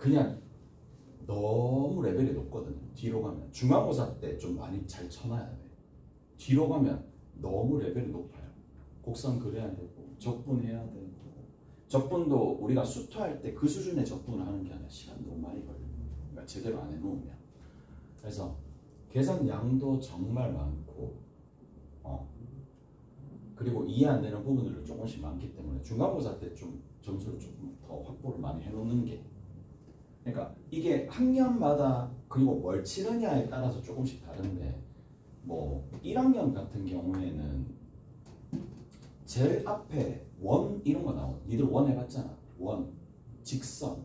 그냥 너무 레벨이 높거든요. 뒤로 가면 중간고사 때 좀 많이 잘 쳐놔야 돼. 뒤로 가면 너무 레벨이 높아요. 곡선 그려야 되고 적분해야 되고, 적분도 우리가 수투할 때 그 수준의 적분을 하는 게 아니라 시간 너무 많이 걸려요. 그러니까 제대로 안 해놓으면. 그래서 계산 양도 정말 많고, 그리고 이해 안 되는 부분들도 조금씩 많기 때문에 중간고사 때 좀 점수를 조금 더 확보를 많이 해놓는 게, 그러니까 이게 학년마다 그리고 뭘 치느냐에 따라서 조금씩 다른데, 뭐 1학년 같은 경우에는 제일 앞에 원 이런 거 나오고, 니들 원 해봤잖아. 원, 직선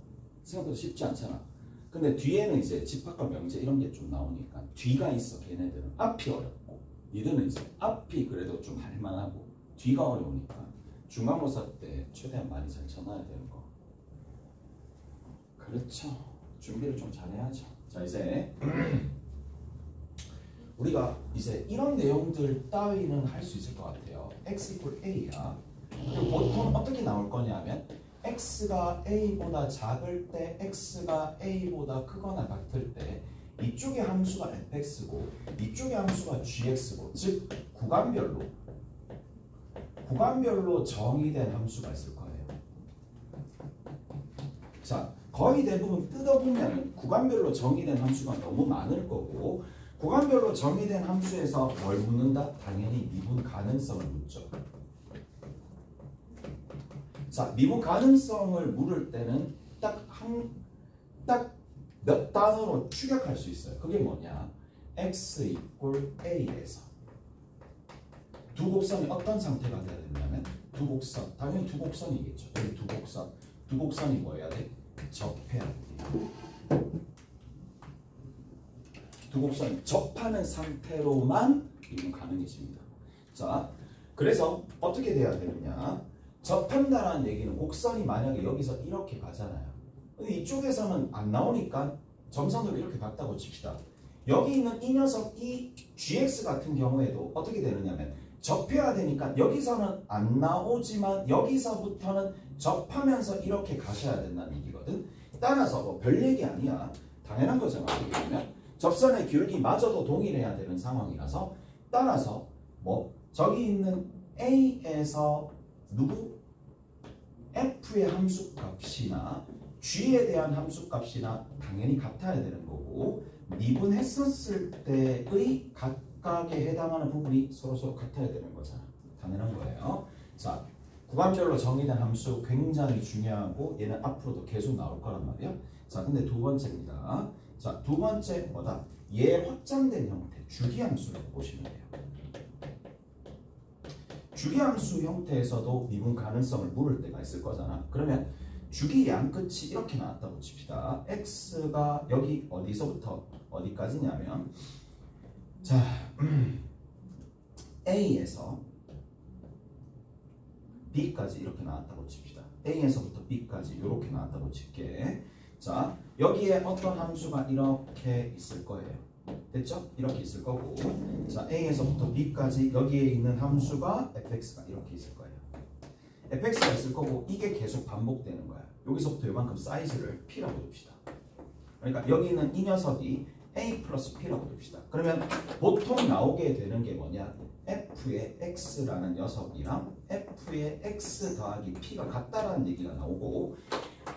생각보다 쉽지 않잖아. 근데 뒤에는 이제 집합과 명제 이런 게 좀 나오니까 뒤가 있어. 걔네들은 앞이 어렵고, 니들은 이제 앞이 그래도 좀 할만하고 뒤가 어려우니까 중간고사 때 최대한 많이 잘 쳐놔야 되는 거. 그렇죠. 준비를 좀 잘해야죠. 자, 이제 우리가 이제 이런 내용들 따위는 할 수 있을 것 같아요. x equal a야. 그리고 보통 어떻게 나올 거냐면 x가 a보다 작을 때, x가 a보다 크거나 같을 때 이쪽의 함수가 fx고 이쪽의 함수가 gx고, 즉 구간별로 정의된 함수가 있을 거예요. 자, 거의 대부분 뜯어보면 구간별로 정의된 함수가 너무 많을 거고, 구간별로 정의된 함수에서 뭘 묻는다? 당연히 미분 가능성을 묻죠. 자, 미분 가능성을 물을 때는 딱 몇 단어로 추격할 수 있어요. 그게 뭐냐? x equal a에서 두 곡선이 어떤 상태가 돼야 되냐면, 두 곡선, 당연히 두 곡선이겠죠. 여기 두 곡선이 뭐 해야 돼? 접해야 돼. 두 곡선이 접하는 상태로만 미분 가능해집니다. 자, 그래서 어떻게 돼야 되느냐? 접한다라는 얘기는 곡선이 만약에 여기서 이렇게 가잖아요. 근데 이쪽에서는 안 나오니까 점선으로 이렇게 갔다고 칩시다. 여기 있는 이 녀석, 이 gx 같은 경우에도 어떻게 되느냐면 접해야 되니까 여기서는 안 나오지만 여기서부터는 접하면서 이렇게 가셔야 된다는 얘기거든. 따라서 뭐 별 얘기 아니야. 당연한 거잖아. 어떻게 보면 접선의 기울기마저도 동일해야 되는 상황이라서, 따라서 뭐 저기 있는 a에서 누구? f의 함수값이나 g에 대한 함수값이나 당연히 같아야 되는 거고, 미분했었을 때의 각각에 해당하는 부분이 서로 같아야 되는 거잖아. 당연한 거예요. 자, 구간별로 정의된 함수 굉장히 중요하고 얘는 앞으로도 계속 나올 거란 말이야. 자, 근데 두 번째입니다. 자, 두 번째 뭐다? 얘 확장된 형태, 주기함수라고 보시면 돼요. 주기함수 형태에서도 미분 가능성을 물을 때가 있을 거잖아. 그러면 주기 양 끝이 이렇게 나왔다고 칩시다. x가 여기 어디서부터 어디까지냐면, 자, a에서 b까지 이렇게 나왔다고 칩시다. a에서부터 b까지 이렇게 나왔다고 칠게. 자, 여기에 어떤 함수가 이렇게 있을 거예요. 됐죠? 이렇게 있을 거고, 자, a에서부터 b까지 여기에 있는 함수가 fx가 이렇게 있을 거예요. fx가 있을 거고, 이게 계속 반복되는 거야. 여기서부터 이만큼 사이즈를 p라고 둡시다. 그러니까 여기 있는 이 녀석이 a 플러스 p라고 둡시다. 그러면 보통 나오게 되는 게 뭐냐? f의 x라는 녀석이랑 f의 x 더하기 p가 같다라는 얘기가 나오고,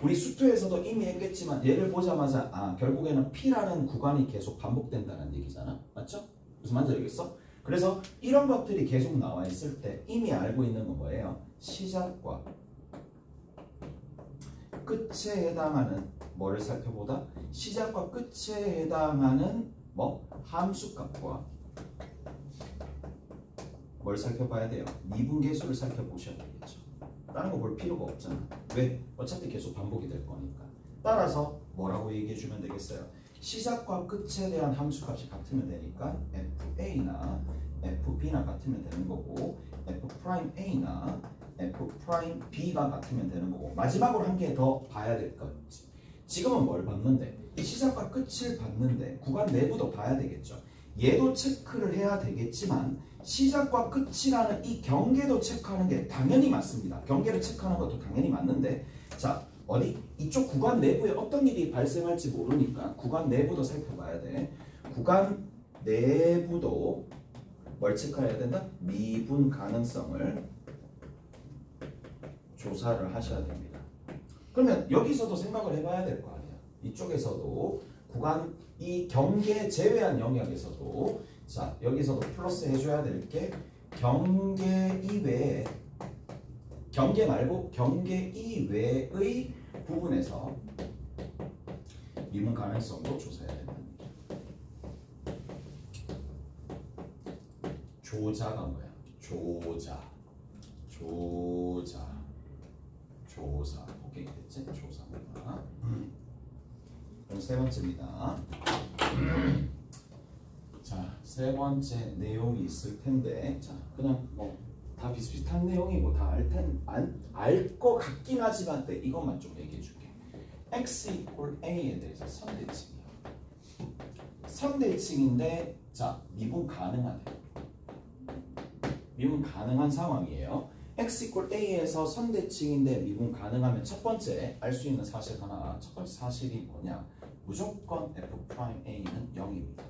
우리 수투에서도 이미 했겠지만 얘를 보자마자 결국에는 p라는 구간이 계속 반복된다는 얘기잖아. 맞죠? 무슨 말인지 알겠어? 그래서 이런 것들이 계속 나와 있을 때 이미 알고 있는 건 뭐예요? 시작과 끝에 해당하는 뭐를 살펴보다? 시작과 끝에 해당하는 뭐? 함수값과 뭘 살펴봐야 돼요? 미분계수를 살펴보셔야 되겠죠. 다른 거 볼 필요가 없잖아. 왜? 어차피 계속 반복이 될 거니까. 따라서 뭐라고 얘기해 주면 되겠어요? 시작과 끝에 대한 함수값이 같으면 되니까 fa나 fb나 같으면 되는 거고, f'a나 f'b가 같으면 되는 거고, 마지막으로 한 개 더 봐야 될 것. 지금은 뭘 봤는데? 시작과 끝을 봤는데 구간 내부도 봐야 되겠죠. 얘도 체크를 해야 되겠지만 시작과 끝이라는 이 경계도 체크하는 게 당연히 맞습니다. 경계를 체크하는 것도 당연히 맞는데, 자, 어디? 이쪽 구간 내부에 어떤 일이 발생할지 모르니까 구간 내부도 살펴봐야 돼. 구간 내부도 뭘 체크해야 된다? 미분 가능성을 조사를 하셔야 됩니다. 그러면 여기서도 생각을 해봐야 될 거 아니야. 이쪽에서도 구간 이 경계 제외한 영역에서도 자 여기서도 플러스 해줘야 될 게 경계 이외에 경계 말고 경계 이외의 부분에서 미분 가능성도 조사해야 된다는 얘기야. 조자가 뭐야? 조사. 오케이 됐지? 조사입니다. 그럼 세 번째입니다. 자, 세 번째 내용이 있을 텐데, 자, 그냥 뭐 다 비슷비슷한 내용이고 다 알 거 같긴 하지만 때 이것만 좀 얘기해 줄게. x equal a에 대해서 선대칭이야. 선대칭인데, 자, 미분 가능하네. 미분 가능한 상황이에요. x equal a에서 선대칭인데 미분 가능하면 첫 번째 알 수 있는 사실 하나. 첫 번째 사실이 뭐냐? 무조건 f'a는 0입니다.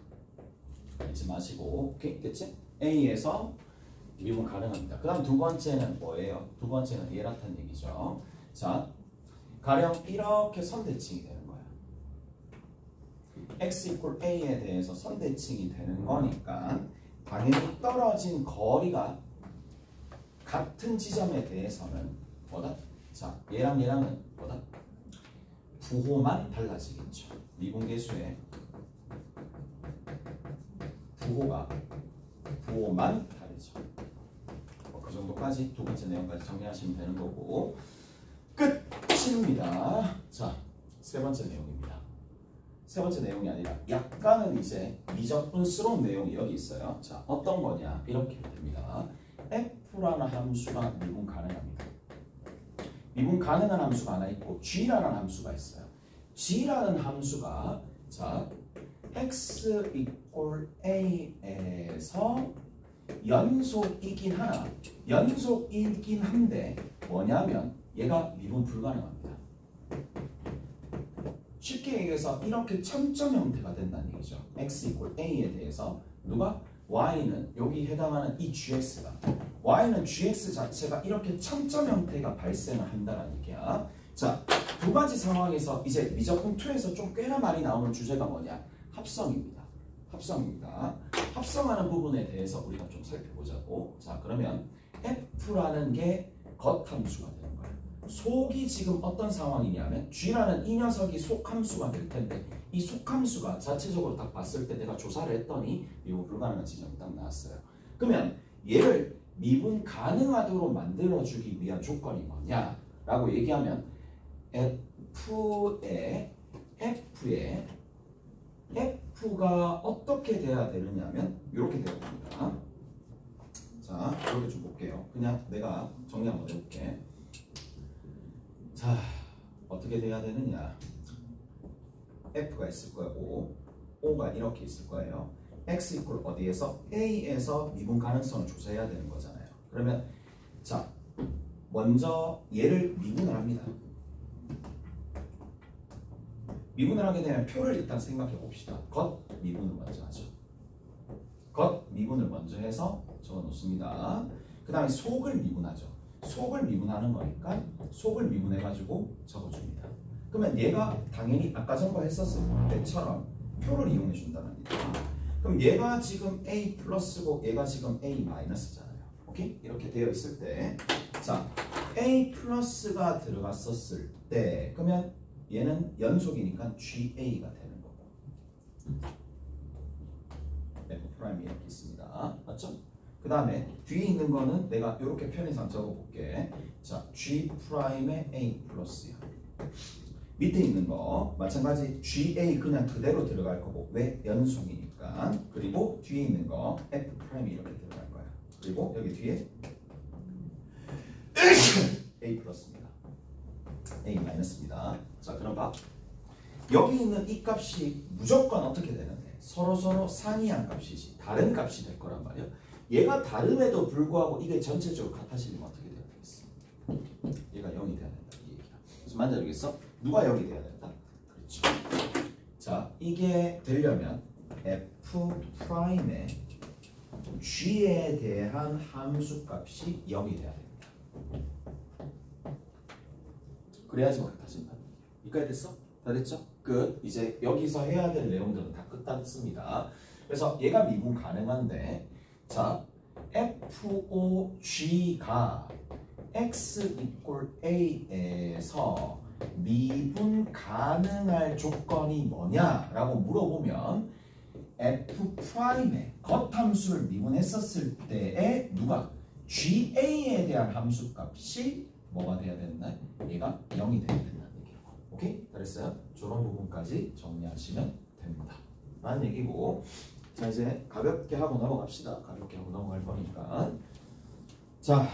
잊지 마시고, 오케이? 됐지? a에서 미분 가능합니다. 그 다음 두 번째는 뭐예요? 두 번째는 얘라는 얘기죠. 자, 가령 이렇게 선대칭이 되는 거야. x equal a에 대해서 선대칭이 되는 거니까 당연히 떨어진 거리가 같은 지점에 대해서는 뭐다? 자, 얘랑 얘랑은 뭐다? 부호만 달라지겠죠. 미분계수의 부호만 다르죠. 그 정도까지 두 번째 내용까지 정리하시면 되는 거고 끝입니다. 자, 세 번째 내용입니다. 세 번째 내용이 아니라 약간은 이제 미적분스러운 내용이 여기 있어요. 자, 어떤 거냐? 이렇게 됩니다. f라는 함수가 미분 가능합니다. 미분 가능한 함수가 하나 있고 g라는 함수가 있어요. g라는 함수가 자 x equal a에서 연속이긴 한데 뭐냐면 얘가 미분 불가능합니다. 쉽게 얘기해서 이렇게 점점 형태가 된다는 얘기죠. x equal a에 대해서 누가? y는 여기 해당하는 이 gx가 y는 gx 자체가 이렇게 점점 형태가 발생을 한다는 얘기야. 자, 두 가지 상황에서 이제 미적분 2에서 좀 꽤나 많이 나오는 주제가 뭐냐? 합성입니다. 합성하는 부분에 대해서 우리가 좀 살펴보자고. 자, 그러면 f라는 게 겉함수가 되는 거야. 속이 지금 어떤 상황이냐면 g라는 이 녀석이 속함수가 될 텐데 이 속함수가 자체적으로 딱 봤을 때 내가 조사를 했더니 미분 불가능한 지점이 딱 나왔어요. 그러면 얘를 미분 가능하도록 만들어주기 위한 조건이 뭐냐? 라고 얘기하면 F가 어떻게 돼야 되느냐면 이렇게 돼야 됩니다. 자, 이렇게 좀 볼게요. 그냥 내가 정리 한번 해볼게. 자, 어떻게 돼야 되느냐? F가 있을 거고 O가 이렇게 있을 거예요. X 이퀄 어디에서? A에서 미분 가능성을 조사해야 되는 거잖아요. 그러면 자, 먼저 얘를 미분을 합니다. 미분을 하게 되면 표를 일단 생각해 봅시다. 겉 미분을 먼저 하죠. 겉 미분을 먼저 해서 적어 놓습니다. 그 다음에 속을 미분하죠. 속을 미분하는 거니까 속을 미분해 가지고 적어줍니다. 그러면 얘가 당연히 아까 전거 했었을 때처럼 표를 이용해 준다는 얘기죠. 그럼 얘가 지금 A 플러스고 얘가 지금 A 마이너스잖아요. 오케이? 이렇게 되어 있을 때 자, A 플러스가 들어갔었을 때 그러면 얘는 연속이니까 GA가 되는 거고 F 프라임이 이렇게 있습니다. 맞죠? 그 다음에 뒤에 있는 거는 내가 이렇게 편의상 적어볼게. 자, G 프라임의 A 플러스야. 밑에 있는 거 마찬가지 GA 그냥 그대로 들어갈 거고 왜? 연속이니까. 그리고 뒤에 있는 거 F 프라임이 이렇게 들어갈 거야. 그리고 여기 뒤에 A 플러스입니다. A 마이너스입니다. 자, 그럼 봐. 여기 있는 이 값이 무조건 어떻게 되는데? 서로 상이한 값이지. 다른 값이 될 거란 말이야. 얘가 다름에도 불구하고 이게 전체적으로 같아지면 어떻게 돼야 되겠어? 얘가 0이 돼야 된다. 이 얘기야. 만져주겠어? 누가 여기 돼야 된다? 그렇죠. 자, 이게 되려면 F'의 G에 대한 함수값이 0이 돼야 됩니다. 그래야지 막다진다. 여기까지 됐어? 다 됐죠? 끝. 이제 여기서 해야 될 내용들은 다 끝났습니다. 그래서 얘가 미분 가능한데, 자, FOG가 X = A에서 미분 가능할 조건이 뭐냐라고 물어보면 F'의 겉함수를 미분했었을 때에 누가? GA에 대한 함수값이 뭐가 돼야 된다? 얘가 0이 돼야 된다는 얘기고. 오케이? 잘했어요? 저런 부분까지 정리하시면 됩니다. 라는 얘기고, 자 이제 가볍게 하고 넘어갑시다. 가볍게 하고 넘어갈 거니까. 자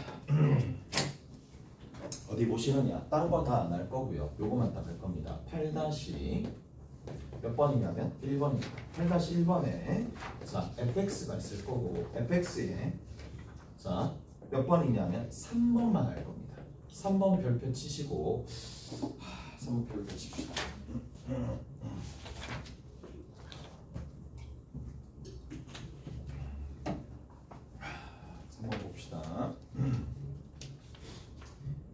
어디 보시느냐? 다른 건 다 안 할 거고요. 요거만 딱 할 겁니다. 8- 몇 번이냐면 1번입니다. 8-1번에 자 fx가 있을 거고, fx에 자 몇 번이냐면 3번만 할 겁니다. 3번 별표 치시고, 3번 별표 칩시다. 3번 봅시다.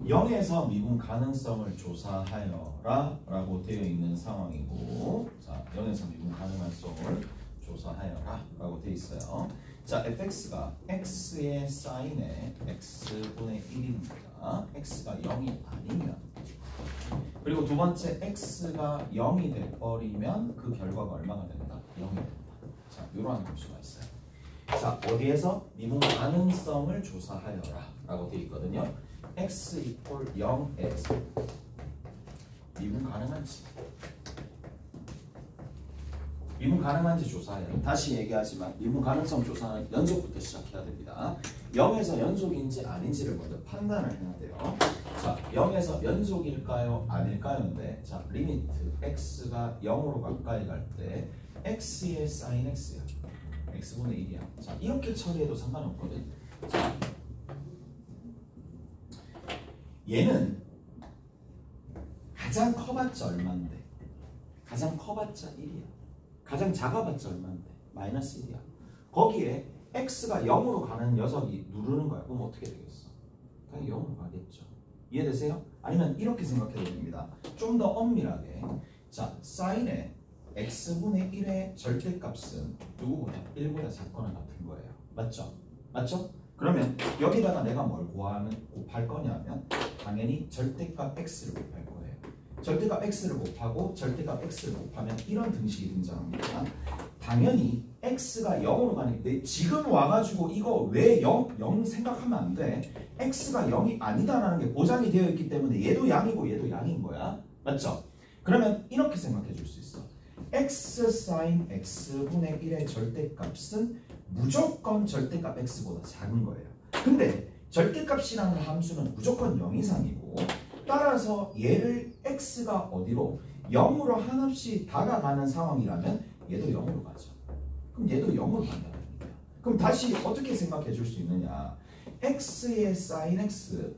0에서 미분 가능성을 조사하여라 라고 되어 있는 상황이고, 자 0에서 미분 가능성을 조사하여라 라고 되어 있어요. 자 fx가 x의 사인에 x분의 1입니다. x가 0이 아니면, 그리고 두 번째 x가 0이 돼버리면 그 결과가 얼마가 된다? 0이 된다. 자 이러한 함수가 있어요. 자 어디에서 미분 가능성을 조사하여라 라고 되어 있거든요. x = 0에서 미분 가능한지 조사해요. 다시 얘기하지만 미분 가능성 조사는 연속부터 시작해야 됩니다. 0에서 연속인지 아닌지를 먼저 판단을 해야 돼요. 자 0에서 연속일까요? 아닐까요인데, 자 리미트 x가 0으로 가까이 갈 때 x의 sin x야. x분의 1이야. 자 이렇게 처리해도 상관없거든. 자 얘는 가장 커봤자 얼마인데? 가장 커봤자 1이야. 가장 작아봤자 얼마인데? -1이야. 거기에 x가 0으로 가는 녀석이 누르는 거야. 그럼 어떻게 되겠어? 당연히 0으로 가겠죠. 이해되세요? 아니면 이렇게 생각해도 됩니다. 좀 더 엄밀하게, 자 사인의 x분의 1의 절대값은 누구보다 1보다 작거나 같은 거예요. 맞죠? 맞죠? 그러면 여기다가 내가 뭘 곱할 거냐면 당연히 절대값 x를 곱할 거예요. 절대값 x를 곱하고 절대값 x를 곱하면 이런 등식이 등장합니다. 당연히 x가 0으로 가는데 지금 와가지고 이거 왜 0 생각하면 안 돼. x가 0이 아니다라는 게 보장이 되어 있기 때문에 얘도 양이고 얘도 양인 거야. 맞죠? 그러면 이렇게 생각해 줄 수 있어. x sin x분의 1의 절대값은 무조건 절대값 x보다 작은 거예요. 근데 절대값이라는 함수는 무조건 0 이상이고, 따라서 얘를 x가 어디로? 0으로 한없이 다가가는 상황이라면 얘도 0으로 가죠. 그럼 얘도 0으로 간다는 얘기야. 그럼 다시 어떻게 생각해 줄 수 있느냐? x의 sin x,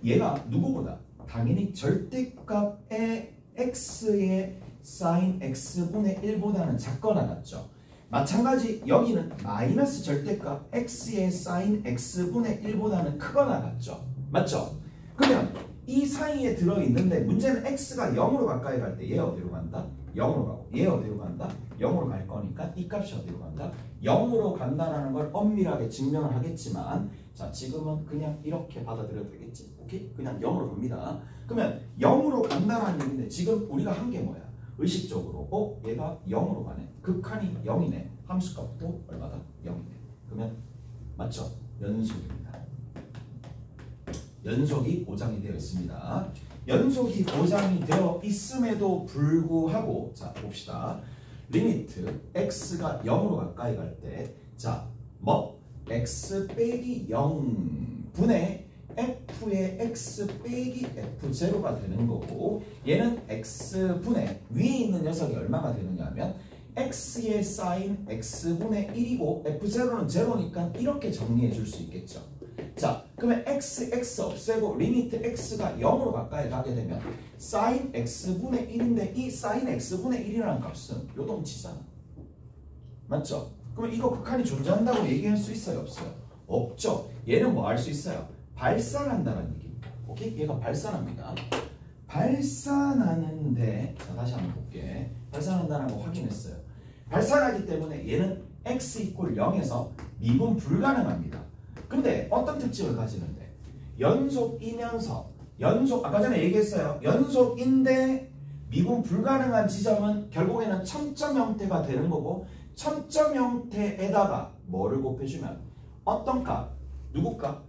얘가 누구보다? 당연히 절대값의 x의 sin x분의 1보다는 작거나 같죠. 마찬가지 여기는 마이너스 절대값 x의 sin x분의 1보다는 크거나 같죠. 맞죠? 그러면 이 사이에 들어있는데 문제는 x가 0으로 가까이 갈 때 얘 어디로 간다? 0으로 가고, 얘 어디로 간다? 0으로 갈 거니까 이 값이 어디로 간다? 0으로 간다라는 걸 엄밀하게 증명을 하겠지만, 자 지금은 그냥 이렇게 받아들여도 되겠지. 오케이? 그냥 0으로 갑니다. 그러면 0으로 간다라는 얘기인데 지금 우리가 한 게 뭐야? 의식적으로 얘가 0으로 가네. 극한이 0이네. 함수값도 얼마다? 0이네. 그러면 맞죠? 연속입니다. 연속이 보장이 되어 있습니다. 연속이 보장이 되어 있음에도 불구하고, 자 봅시다. 리미트 x가 0으로 가까이 갈 때, 자 x 빼기 0분의 f의 x 빼기 f0가 되는 거고, 얘는 x분의 위에 있는 녀석이 얼마가 되느냐 하면 x의 sin x분의 1이고 f0는 0니까 이렇게 정리해 줄 수 있겠죠. 자 그러면 x 없애고 리미트 x가 0으로 가까이 가게 되면 sin x분의 1인데 이 sin x분의 1이라는 값은 요동치잖아. 맞죠? 그럼 이거 극한이 존재한다고 얘기할 수 있어요? 없어요? 없죠. 얘는 뭐 할 수 있어요? 발산한다는 얘기입니다. 오케이? 얘가 발산합니다. 발산하는데 자 다시 한번 볼게. 발산한다는 거 확인했어요. 발산하기 때문에 얘는 x 이퀄 0에서 미분 불가능합니다. 근데 어떤 특징을 가지는데 연속이면서 아까 전에 얘기했어요. 연속인데 미분 불가능한 지점은 결국에는 첨점 형태가 되는 거고 첨점 형태에다가 뭐를 곱해주면 어떤 값? 누구 값?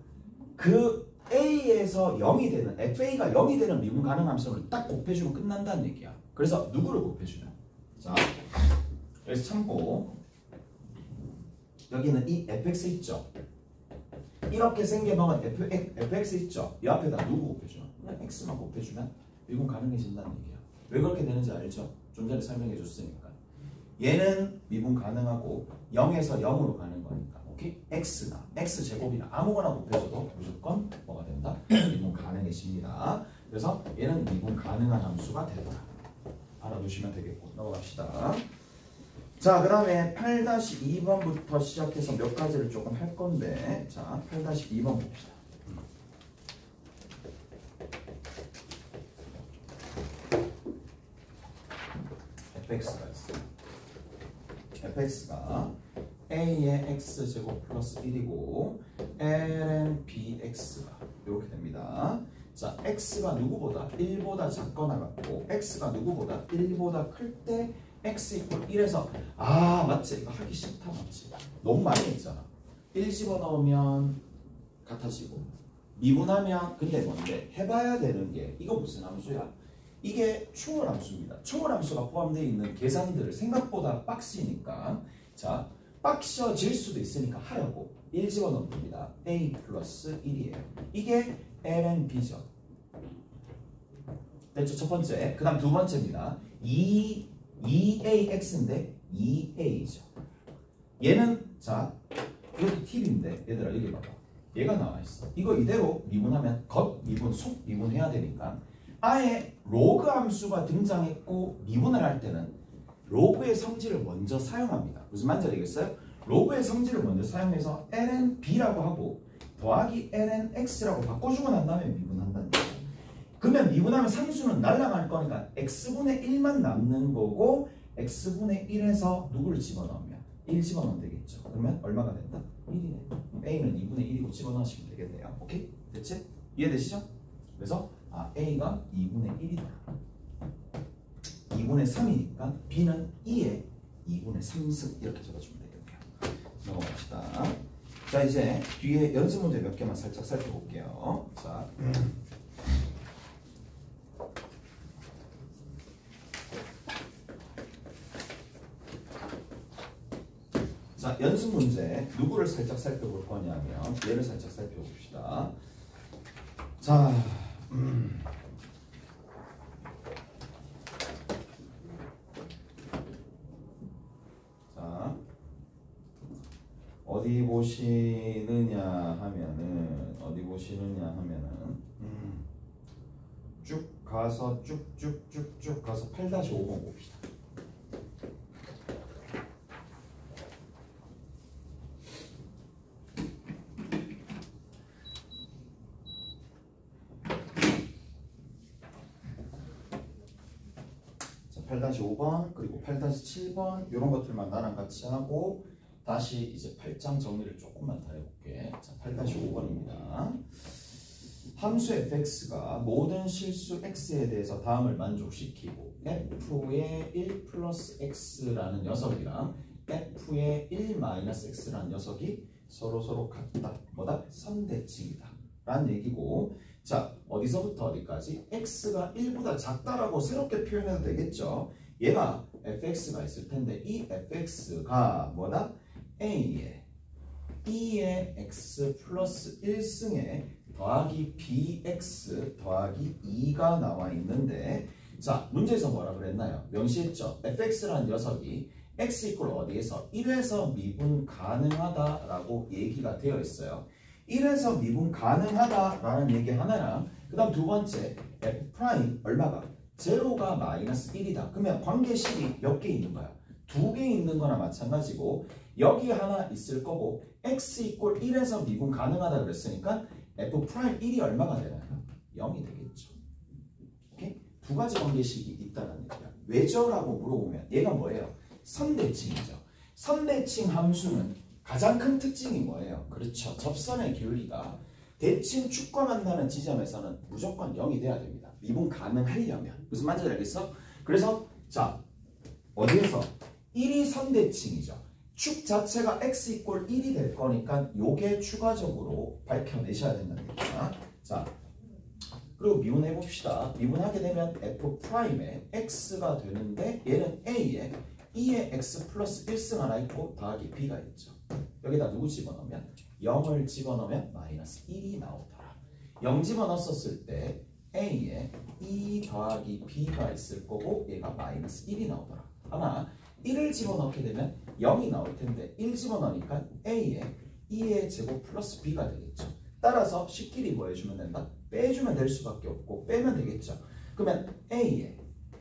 그 A에서 0이 되는 FA가 0이 되는 미분 가능 함수를 딱 곱해주면 끝난다는 얘기야. 그래서 누구를 곱해주면? 자, 그래서 참고 여기는 이 fx 있죠? 이렇게 생겨먹은 fx 있죠? 이 앞에다 누구 곱해주면? 그냥 x만 곱해주면 미분 가능해진다는 얘기야. 왜 그렇게 되는지 알죠? 좀 전에 설명해 줬으니까. 얘는 미분 가능하고 0에서 0으로 가는 거니까. 오케이? x나 x제곱이나 아무거나 곱해줘도 무조건 뭐가 된다? 미분 가능해집니다. 그래서 얘는 미분 가능한 함수가 되더라. 알아두시면 되겠고. 넘어갑시다. 자, 그 다음에 8-2번부터 시작해서 몇 가지를 조금 할 건데, 자, 8-2번 봅시다. fx가 있어요. fx가 a의 x제곱 플러스 1이고 ln bx가 이렇게 됩니다. 자, x가 누구보다 1보다 작거나 같고 x가 누구보다 1보다 클 때 x 이퀄 1에서 아 맞지? 이거 하기 싫다 맞지? 너무 많이 했잖아. 1 집어넣으면 같아지고 미분하면 근데 뭔데? 해봐야 되는 게 이거 무슨 함수야? 이게 충월 함수입니다. 충월 함수가 포함되어 있는 계산들을 생각보다 빡시니까 자 빡셔질 수도 있으니까 하려고 1 집어넣으면 됩니다. a 플러스 1이에요. 이게 ln b죠. 됐죠? 첫 번째. 그 다음 두 번째입니다. 2ax인데 2a죠. 얘는 자 이것도 팁인데 얘들아 여기 봐봐. 얘가 나와있어. 이거 이대로 미분하면 겉 미분, 속 미분 해야 되니까 아예 로그 함수가 등장했고 미분을 할 때는 로그의 성질을 먼저 사용합니다. 무슨 말인지 알겠어요? 로그의 성질을 먼저 사용해서 ln b라고 하고 더하기 ln x라고 바꿔주고 난 다음에 미분한다는 거예요. 그러면 미분하면 상수는 날아갈 거니까 x분의 1만 남는 거고 x분의 1에서 누구를 집어넣으면 1 집어넣으면 되겠죠. 그러면 얼마가 된다? 1이네. a는 2분의 1이고 집어넣으시면 되겠네요. 오케이? 됐지? 이해되시죠? 그래서 a가 2분의 1이다. 2분의 3이니까 b는 2의 2분의 3승 이렇게 적어주면 되겠네요. 넘어갑시다. 자 이제 뒤에 연습 문제 몇 개만 살짝 살펴볼게요. 자 연습 문제 누구를 살짝 살펴볼 거냐면 얘를 살짝 살펴봅시다. 자 어디 보시느냐 하면은 쭉 가서 쭉쭉쭉쭉 가서 8-5번 봅시다. 자, 8-5번 그리고 8-7번 이런 것들만 나랑 같이 하고 다시 이제 8장 정리를 조금만 더 해볼게. 자, 8-5번입니다. 함수 fx가 모든 실수 x에 대해서 다음을 만족시키고 f의 1 플러스 x라는 녀석이랑 f의 1 마이너스 x라는 녀석이 서로 같다. 뭐다? 선대칭이다. 라는 얘기고 자, 어디서부터 어디까지? x가 1보다 작다라고 새롭게 표현해도 되겠죠. 얘가 fx가 있을 텐데 이 fx가 뭐다? a에 2의 x 플러스 1승에 더하기 bx 더하기 2가 나와 있는데 자 문제에서 뭐라 그랬나요? 명시했죠. fx라는 녀석이 x 이퀄 어디에서 1에서 미분 가능하다라고 얘기가 되어 있어요. 1에서 미분 가능하다라는 얘기 하나랑 그 다음 두 번째 f 프라임 얼마가? 제로가 마이너스 1이다. 그러면 관계식이 몇 개 있는 거야? 2개 있는 거나 마찬가지고 여기 하나 있을 거고 x 이꼴 1에서 미분 가능하다 그랬으니까 f 프라임 1이 얼마가 되나요? 0이 되겠죠. 오케이? 두 가지 관계식이 있다는 얘기야. 왜죠라고 물어보면 얘가 뭐예요? 선대칭이죠. 선대칭 함수는 가장 큰 특징이 뭐예요? 그렇죠. 접선의 기울기가 대칭 축과 만나는 지점에서는 무조건 0이 돼야 됩니다. 미분 가능하려면. 무슨 말인지 알겠어? 그래서 자 어디에서? 1이 선대칭이죠. 축 자체가 x 이꼴 1이 될 거니까 요게 추가적으로 밝혀내셔야 된다는 얘기야. 자 그리고 미분해 봅시다. 미분하게 되면 f 프라임에 x가 되는데 얘는 a에 2에 x 플러스 1승 하나 있고 더하기 b가 있죠. 여기다 누구 집어넣으면? 0을 집어넣으면 마이너스 1이 나오더라. 0 집어넣었을 때 a에 2 더하기 b가 있을 거고 얘가 마이너스 1이 나오더라. 하나 1을 집어넣게 되면 0이 나올 텐데 1 집어넣으니까 a에 2의 제곱 플러스 b가 되겠죠. 따라서 식끼리 뭐 해주면 된다? 빼주면 될 수밖에 없고 빼면 되겠죠. 그러면 a에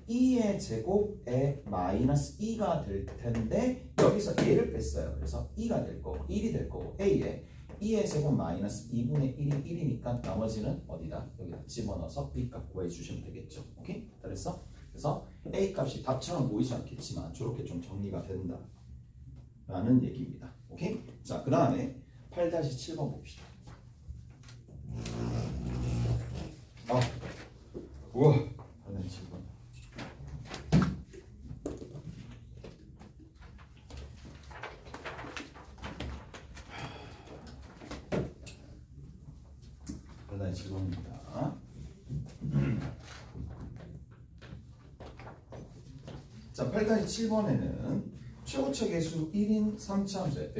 2의 제곱에 마이너스 2가 될 텐데 여기서 얘를 뺐어요. 그래서 2가 될 거고 1이 될 거고 a에 2의 제곱 마이너스 2분의 1이 1이니까 나머지는 어디다? 여기다 집어넣어서 b값 구해주시면 되겠죠. 오케이? 잘했어? 그래서 a 값이 답처럼 보이지 않겠지만 저렇게 좀 정리가 된다 라는 얘기입니다. 오케이? 자, 그 다음에 8-7번 봅시다. 우와 8-7번. 질문입니다. 자, 8-7번에는 최고차 수 1인 3차함수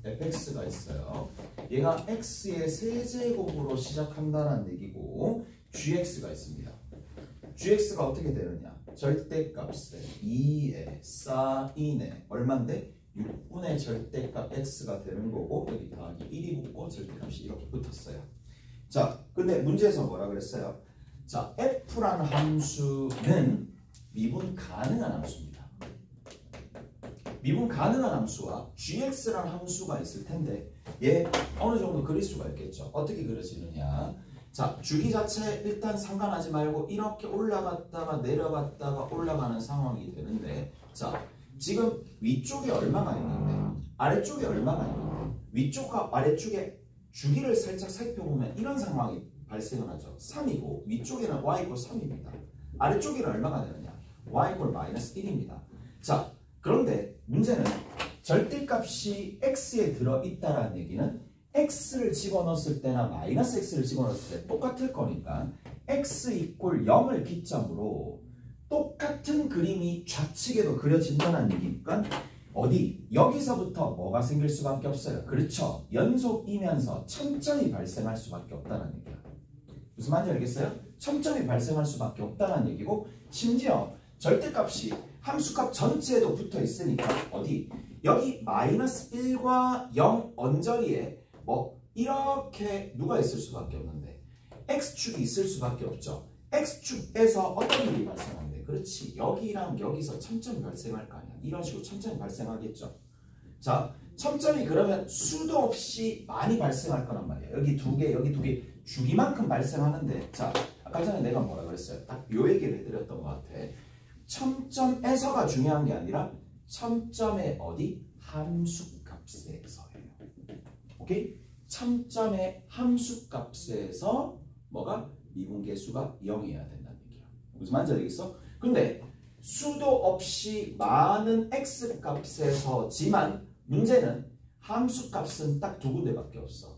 fx가 있어요. 얘가 x의 세제곱으로 시작한다는 얘기고 gx가 있습니다. gx가 어떻게 되느냐? 절대값에 2에 사인에 얼만데? 6분의 절대값 x가 되는 거고 여기 더하기 1이 붙고 절대값이 이렇게 붙었어요. 자, 근데 문제에서 뭐라 그랬어요? 자, f라는 함수는 미분 가능한 함수입니다. 미분 가능한 함수와 gx라는 함수가 있을 텐데 얘 어느 정도 그릴 수가 있겠죠. 어떻게 그려지느냐? 자, 주기 자체 일단 상관하지 말고 이렇게 올라갔다가 내려갔다가 올라가는 상황이 되는데 자, 지금 위쪽에 얼마가 있는데 아래쪽에 얼마가 있는데 위쪽과 아래쪽에 주기를 살짝 살펴보면 이런 상황이 발생을 하죠. 3이고 위쪽에는 y 이퀄 3입니다. 아래쪽에는 얼마가 되느냐? y 이퀄 마이너스 1입니다. 자, 그런데 문제는 절대값이 x에 들어있다는 얘기는 x를 집어넣었을 때나 마이너스 x를 집어넣었을 때 똑같을 거니까 x 이퀄 0을 기점으로 똑같은 그림이 좌측에도 그려진다는 얘기니까 어디? 여기서부터 뭐가 생길 수밖에 없어요. 그렇죠. 연속이면서 첨점이 발생할 수밖에 없다는 얘기야. 무슨 말인지 알겠어요? 첨점이 발생할 수밖에 없다는 얘기고 심지어 절대값이 함수값 전체에도 붙어 있으니까 어디? 여기 마이너스 1과 0 언저리에 뭐 이렇게 누가 있을 수밖에 없는데 x축이 있을 수밖에 없죠. x축에서 어떤 일이 발생하는데 그렇지. 여기랑 여기서 첨점이 발생할 거 아니야. 이런 식으로 첨점이 발생하겠죠. 자, 첨점이 그러면 수도 없이 많이 발생할 거란 말이야. 여기 두 개, 여기 두 개 주기만큼 발생하는데 자, 아까 전에 내가 뭐라 그랬어요? 딱 요 얘기를 해드렸던 것 같아. 첨점에서가 중요한 게 아니라 첨점의 어디? 함수값에서예요. 오케이? 첨점의 함수값에서 뭐가? 미분계수가 0이어야 된다는 얘기야. 무슨 말인지 알겠어? 근데 수도 없이 많은 x값에서지만 문제는 함수값은 딱 두 군데밖에 없어.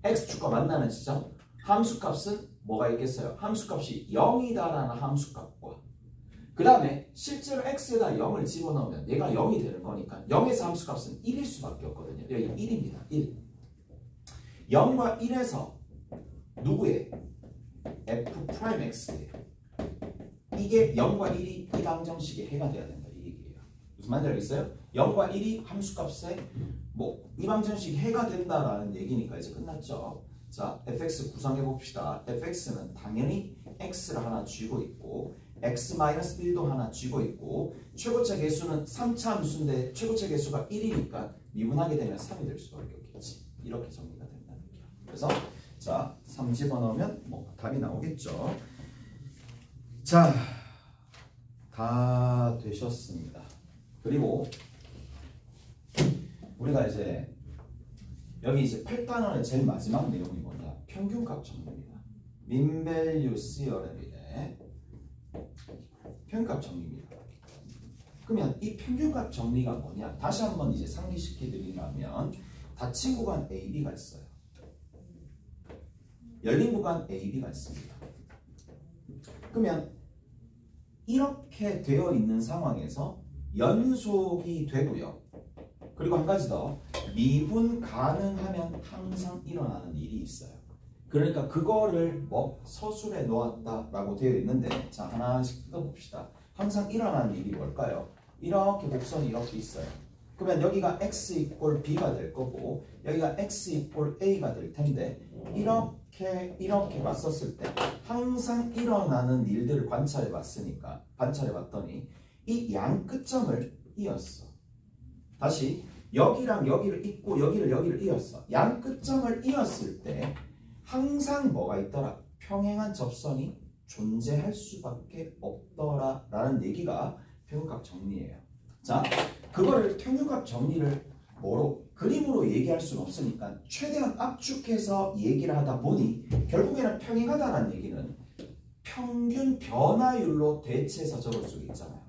x축과 만나는 지점 함수값은 뭐가 있겠어요? 함수값이 0이다라는 함수값과 그 다음에 실제로 x에다 0을 집어넣으면 얘가 0이 되는 거니까 0에서 함수값은 1일 수밖에 없거든요. 여기 1입니다. 1. 0과 1에서 누구의? f'x예요. 이게 0과 1이 이 방정식에 해가 돼야 된다 이 얘기예요. 무슨 말인지 알겠어요? 0과 1이 함수값에 뭐 이방정식 해가 된다라는 얘기니까 이제 끝났죠. 자, fx 구성해 봅시다. fx는 당연히 x를 하나 쥐고 있고 x-1도 하나 쥐고 있고 최고차 개수는 3차 함수인데 최고차 개수가 1이니까 미분하게 되면 3이 될 수밖에 없겠지. 이렇게 정리가 된다는 얘기야. 그래서 자, 3 집어넣으면 뭐 답이 나오겠죠. 자, 다 되셨습니다. 그리고 우리가 이제 여기 이제 8단원의 제일 마지막 내용이 뭐냐? 평균값 정리입니다. 민밸류 시어랩의 평균값 정리입니다. 그러면 이 평균값 정리가 뭐냐? 다시 한번 이제 상기시켜 드리면 닫힌 구간 AB가 있어요. 열린 구간 AB가 있습니다. 그러면 이렇게 되어 있는 상황에서 연속이 되고요. 그리고 한 가지 더, 미분 가능하면 항상 일어나는 일이 있어요. 그러니까 그거를 뭐 서술에 놓았다라고 되어 있는데, 자, 하나씩 뜯어봅시다. 항상 일어나는 일이 뭘까요? 이렇게 곡선이 이렇게 있어요. 그러면 여기가 x 이꼴 b가 될 거고 여기가 x 이꼴 a가 될 텐데, 이렇게 봤었을 때 항상 일어나는 일들을 관찰해 봤더니 이 양 끝점을 이었어. 다시 여기랑 여기를 잇고 여기를 이었어. 양 끝점을 이었을 때 항상 뭐가 있더라? 평행한 접선이 존재할 수밖에 없더라 라는 얘기가 평균값 정리예요. 자, 그거를 평균값 정리를 뭐로? 그림으로 얘기할 수는 없으니까 최대한 압축해서 얘기를 하다 보니 결국에는 평행하다는 얘기는 평균 변화율로 대체해서 적을 수 있잖아요.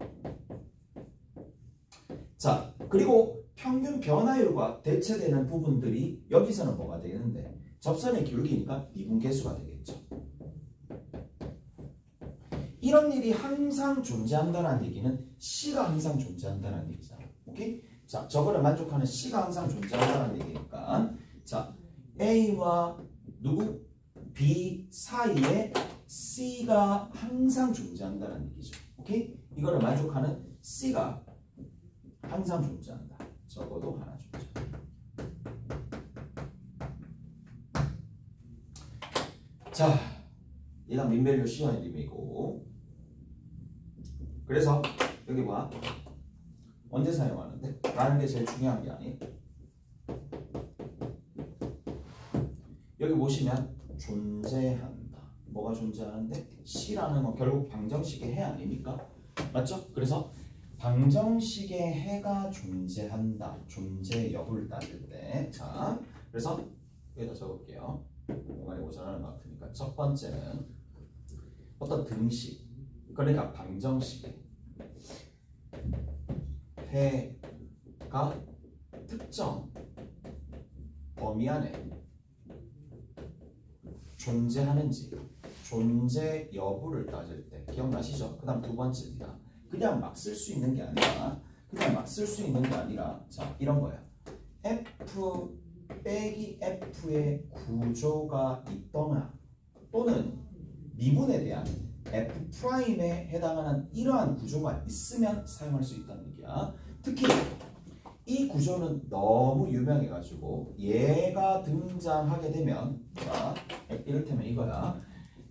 자, 그리고 평균 변화율과 대체되는 부분들이 여기서는 뭐가 되는데, 접선의 기울기니까 미분계수가 되겠죠. 이런 일이 항상 존재한다는 얘기는 C가 항상 존재한다는 얘기잖아요. 오케이? 자, 저거를 만족하는 C가 항상 존재한다는 얘기니까, 자, A와 누구? B 사이에 C가 항상 존재한다는 얘기죠. 오케이? 이거를 만족하는 C가 항상 존재한다. 적어도 하나 존재한다. 자, 얘가 민밸류 시어의 림이고, 그래서 여기 봐. 언제 사용하는데? 라는 게 제일 중요한 게 아니에요. 여기 보시면 존재한다. 뭐가 존재하는데? C라는 건 결국 방정식의 해 아닙니까? 맞죠? 그래서 방정식의 해가 존재한다. 존재 여부를 따질 때. 자, 그래서 여기다 적을게요. 공간이 모자라는 것 같으니까. 첫 번째는 어떤 등식, 그러니까 방정식의 해가 특정 범위 안에 존재하는지 존재 여부를 따질 때, 기억나시죠? 그 다음 두 번째입니다. 그냥 막 쓸 수 있는 게 아니라 자, 이런 거야. F 빼기 F의 구조가 있거나 또는 미분에 대한 F'에 해당하는 이러한 구조가 있으면 사용할 수 있다는 얘기야. 특히 이 구조는 너무 유명해가지고 얘가 등장하게 되면, 자, 이를테면 이거야.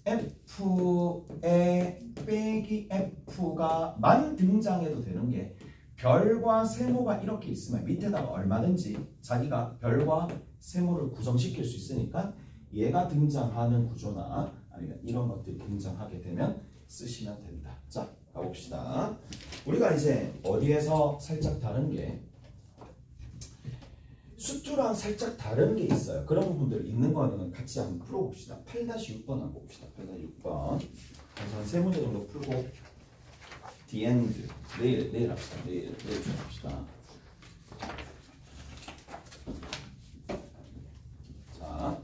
F에 빼기 F가 만 등장해도 되는 게, 별과 세모가 이렇게 있으면 밑에다가 얼마든지 자기가 별과 세모를 구성시킬 수 있으니까 얘가 등장하는 구조나 아니면 이런 것들이 등장하게 되면 쓰시면 된다. 자, 가봅시다. 우리가 이제 어디에서 살짝 다른 게, 수투랑 살짝 다른 게 있어요. 그런 부분들 있는 거는 같이 한번 풀어봅시다. 8-6번 한번 봅시다. 8-6번. 그래서 한 3문제 정도 풀고 the end. 내일 합시다. 내일 좀 합시다. 자,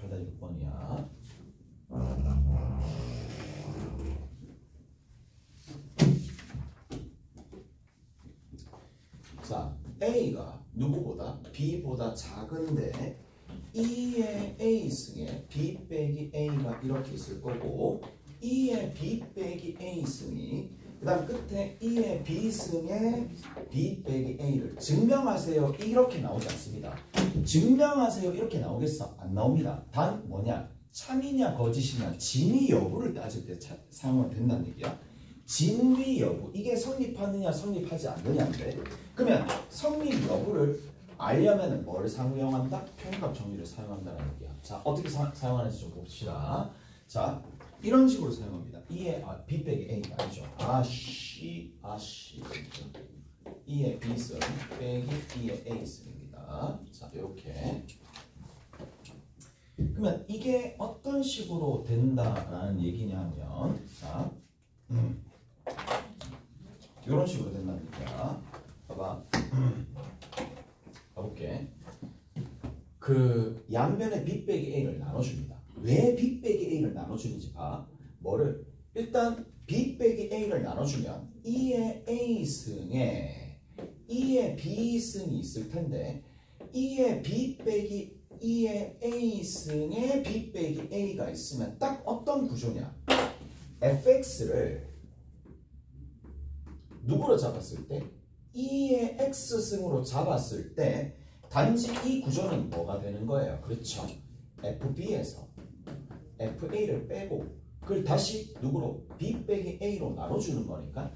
8-6번이야. 자, A가 누구보다 B보다 작은데 E의 A승에 B 빼기 A가 이렇게 있을 거고, E의 B 빼기 A승이 그 다음 끝에 E의 B승의 B 빼기 A를 증명하세요. 이렇게 나오지 않습니다. 증명하세요. 이렇게 나오겠어? 안 나옵니다. 단 뭐냐? 참이냐 거짓이냐 진위 여부를 따질 때 사용하면 된다는 얘기야. 진위 여부. 이게 성립하느냐 성립하지 않느냐인데 그러면 성립 여부를 알려면 뭘 사용한다? 평균값 정리를 사용한다는 얘기야. 자, 어떻게 사용하는지 좀 봅시다. 자, 이런 식으로 사용합니다. E의 B 빼기 A 아니죠. 아씨 E의 B승 빼기 E의 A승입니다. 자, 이렇게. 그러면 이게 어떤 식으로 된다라는 얘기냐면 자, 이런 식으로 된다는 얘기야. 봐봐. 가볼게. 그 양변의 B 빼기 A를 나눠줍니다. 왜 B 빼기 A를 나눠주는지 봐. 뭐를? 일단 B 빼기 A를 나눠주면 E의 A승에 E의 B승이 있을 텐데 E의 B 빼기 E의 A승에 B 빼기 A가 있으면 딱 어떤 구조냐? fx를 누구로 잡았을 때? E의 X승으로 잡았을 때 단지 이 구조는 뭐가 되는 거예요? 그렇죠. FB에서 FA를 빼고 그걸 다시 누구로? B 빼기 A로 나눠주는 거니까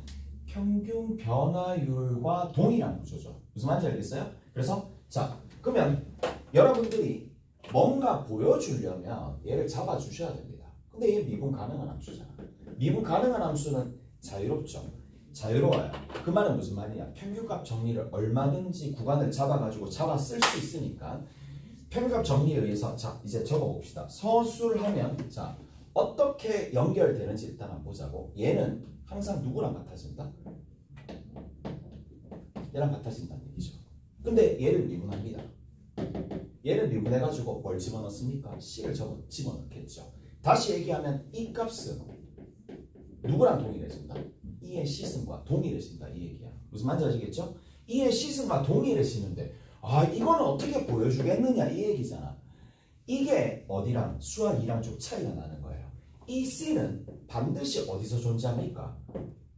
평균 변화율과 동일한 구조죠. 무슨 말인지 알겠어요? 그래서 자 그러면 여러분들이 뭔가 보여주려면 얘를 잡아주셔야 됩니다. 근데 얘 미분 가능한 함수잖아. 미분 가능한 함수는 자유롭죠. 자유로워요. 그 말은 무슨 말이냐? 평균값 정리를 얼마든지 구간을 잡아가지고 잡아 쓸 수 있으니까 평균값 정리에 의해서 자 이제 적어봅시다. 서술을 하면 자 어떻게 연결되는지 일단 한번 보자고. 얘는 항상 누구랑 같아진다? 얘랑 같아진다는 얘기죠. 근데 얘를 미분합니다. 얘를 미분해가지고 뭘 집어넣습니까? C를 집어넣겠죠. 다시 얘기하면 이 값은 누구랑 동일해진다? E의 C승과 동일해진다 이 얘기야. 무슨 말인지 아시겠죠? E의 C승과 동일해지는데 아 이거는 어떻게 보여주겠느냐 이 얘기잖아. 이게 어디랑 수학 2랑 좀 차이가 나는 거예요. 이 C는 반드시 어디서 존재합니까?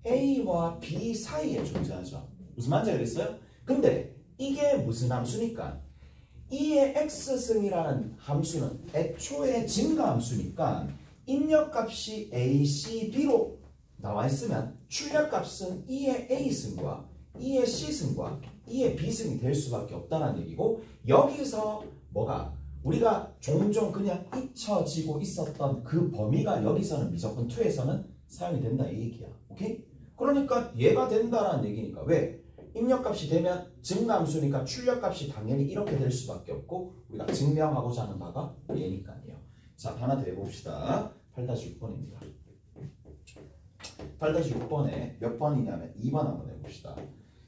A와 B 사이에 존재하죠. 무슨 말인지 알겠어요? 근데 이게 무슨 함수니까 E의 X승이라는 함수는 애초에 증가함수니까 입력값이 A, C, B로 나와 있으면 출력값은 E의 A승과 E의 C승과 E의 B승이 될 수밖에 없다는 얘기고 여기서 뭐가 우리가 종종 그냥 잊혀지고 있었던 그 범위가 여기서는 미적분 2에서는 사용이 된다 이 얘기야. 오케이? 그러니까 얘가 된다라는 얘기니까 왜? 입력값이 되면 증가함수니까 출력값이 당연히 이렇게 될 수밖에 없고 우리가 증명하고자 하는 바가 얘니까요. 자 하나 더 해봅시다. 8-6번입니다. 8-6번에 몇 번이냐면 2번 한번 해봅시다.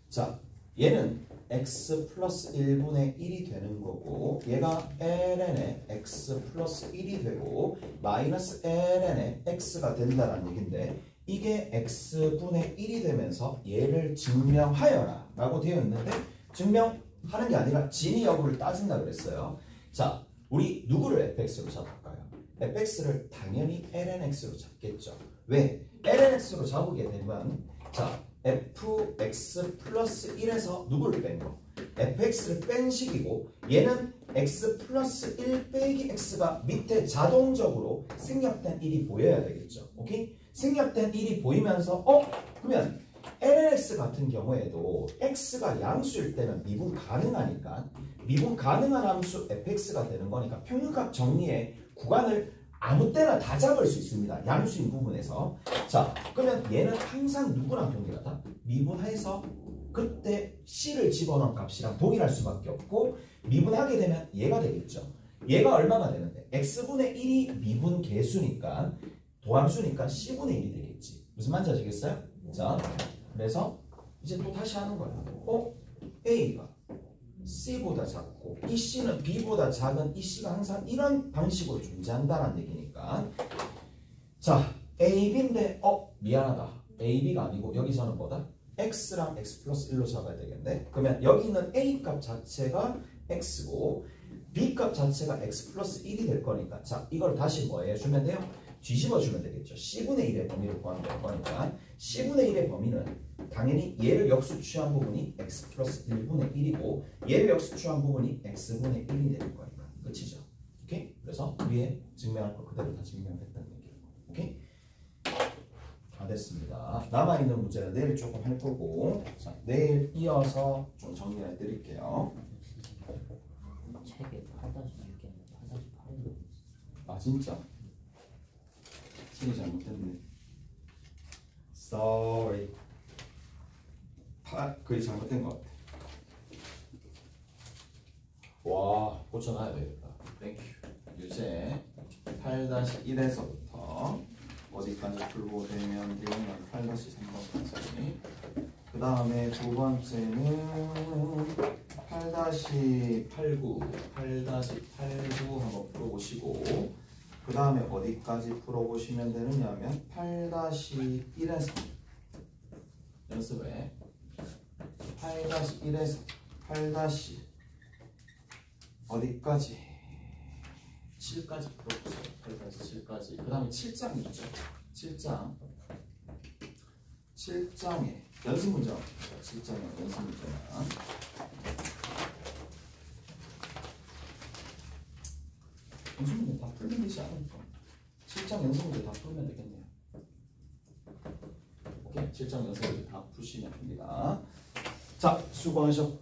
자 얘는 x 플러스 1분의 1이 되는 거고 얘가 ln의 x 플러스 1이 되고 마이너스 ln의 x가 된다는 얘기인데 이게 x분의 1이 되면서 얘를 증명하여라 라고 되어 있는데 증명하는 게 아니라 진위 여부를 따진다 그랬어요. 자 우리 누구를 fx로 잡을까요? fx를 당연히 lnx로 잡겠죠. 왜? lnx로 잡게 되면 자 fx 플러스 1에서 누구를 뺀 거? fx를 뺀 식이고 얘는 x 플러스 1 빼기 x가 밑에 자동적으로 생략된 1이 보여야 되겠죠. 오케이? 생략된 1이 보이면서 그러면 lnx 같은 경우에도 x가 양수일 때는 미분 가능하니까 미분 가능한 함수 fx가 되는 거니까 평균값 정리의 구간을 아무 때나 다 잡을 수 있습니다. 양수인 부분에서. 자, 그러면 얘는 항상 누구랑 동일하다? 미분해서 그때 C를 집어넣은 값이랑 동일할 수밖에 없고 미분하게 되면 얘가 되겠죠. 얘가 얼마가 되는데? X분의 1이 미분 개수니까 도함수니까 C분의 1이 되겠지. 무슨 말인지 아시겠어요? 자, 그래서 이제 또 다시 하는 거야. A가 C보다 작고 이 C는 B보다 작은 이 C가 항상 이런 방식으로 존재한다는 얘기니까 자 AB인데 미안하다 AB가 아니고 여기서는 뭐다? X랑 X 플러스 1로 잡아야 되겠네. 그러면 여기 있는 A값 자체가 X고 B값 자체가 X 플러스 1이 될 거니까 자 이걸 다시 뭐 해주면 돼요? 뒤집어 주면 되겠죠. C분의 1의 범위를 구하면 될 거니까 C분의 1의 범위는 당연히 얘를 역수 취한 부분이 x 플러스 1분의 1이고 얘를 역수 취한 부분이 x분의 1이 되는 거니까 끝이죠. 오케이? 그래서 위에 증명할 거 그대로 다 증명했다는 얘기예요. 오케이? 다 됐습니다. 남아있는 문제는 내일 조금 할 거고 자, 내일 이어서 좀 정리해 드릴게요. 책에 8-6개는 8-8이 아 진짜? 책이 잘못됐네. Sorry. 그게 잘못된 것 같아. 와, 고쳐놔야 되겠다. 땡큐. 유제 8-1에서부터 어디까지 풀고 되면 되면 8-3번까지. 그 다음에 두 번째는 8-89 한번 풀어보시고 그 다음에 어디까지 풀어보시면 되느냐면 8-1에서 연습에 8-1에서 8- 어디까지 7까지 풀어보세요. 8-7까지. 그 다음에 7장 있죠. 7장에 연습 문제. 7장에 연습 문제나 연습 문제 다 풀면 되지 않을까? 7장 연습 문제 다 풀면 되겠네요. 오케이, 7장 연습 문제 다 푸시면 됩니다. 자, 수고하셨고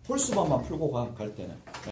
홀수반만 풀고 갈 때는